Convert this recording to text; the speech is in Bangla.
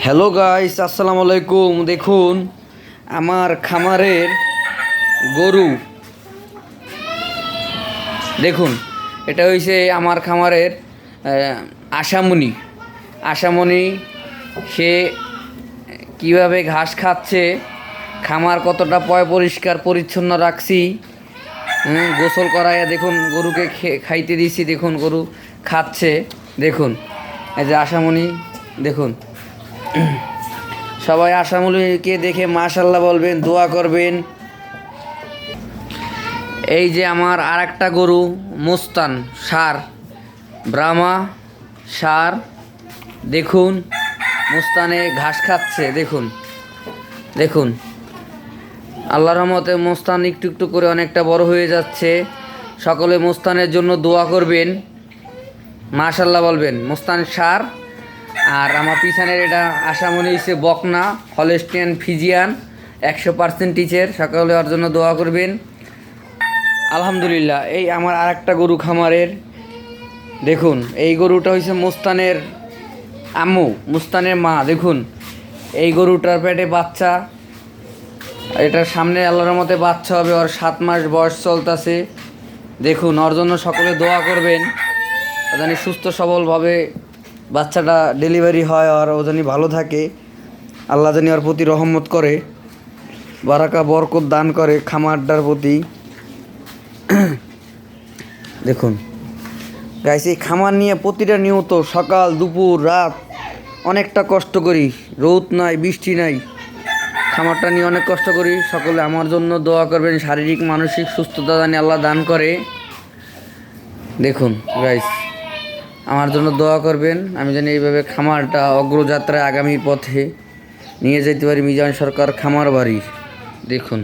হ্যালো গাইস, আসসালামু আলাইকুম। দেখুন আমার খামারের গরু। দেখুন, এটা হইছে আমার খামারের আশামণি। আশামণি সে কিভাবে ঘাস খাচ্ছে, খামার কতটা পরিষ্কার পরিচ্ছন্ন রাখছি, গোসল করাইয়া দেখুন গরুকে খাইতে দিছি। দেখুন গরু খাচ্ছে। দেখুন এই যে আশামণি। দেখুন সবাই আশামণিকে দেখে মাশাল্লাহ বলবেন, দোয়া করবেন। এই যে আমার আর একটা গরু মুস্তান সার, ব্রাহ্মা সার। দেখুন মুস্তানে ঘাস খাচ্ছে। দেখুন দেখুন আল্লাহর রহমতে মুস্তান একটু একটু করে অনেকটা বড় হয়ে যাচ্ছে। সকলে মুস্তানের জন্য দোয়া করবেন, মাশাল্লাহ বলবেন। মুস্তান সার। আর আমার পিছনের এটা আশামণি হচ্ছে বকনা হলস্টিয়ান ফিজিয়ান 100% টিচের। সকলে ওর জন্য দোয়া করবেন। আলহামদুলিল্লাহ। এই আমার আর একটা গরু খামারের। দেখুন এই গরুটা হচ্ছে মুস্তানের আম্মু, মুস্তানের মা। দেখুন এই গরুটার পেটে বাচ্চা, এটার সামনে আল্লাহর মতে বাচ্চা হবে। ওর 7 মাস বয়স চলতেছে। দেখুন ওর জন্য সকলে দোয়া করবেন, ও জানি সুস্থ সবলভাবে বাচ্চাটা ডেলিভারি হয়, আর ও জানি ভালো থাকে। আল্লাহ জানি ওর প্রতি রহমত করে, বারাকা বরকত দান করে খামারটার প্রতি। দেখুন গাইস, এই খামার নিয়ে প্রতিটা নিয়ত সকাল দুপুর রাত অনেকটা কষ্ট করি। রোদ নাই, বৃষ্টি নাই, খামারটা নিয়ে অনেক কষ্ট করি। সকলে আমার জন্য দোয়া করবেন, শারীরিক মানসিক সুস্থতা জানি আল্লাহ দান করে। দেখুন গাইস, আমার জন্য দোয়া করবেন, আমি জানি এইভাবে খামারটা অগ্রযাত্রায় আগামী পথে নিয়ে যেতে পারি। মিজান সরকার খামার বাড়ি। দেখুন।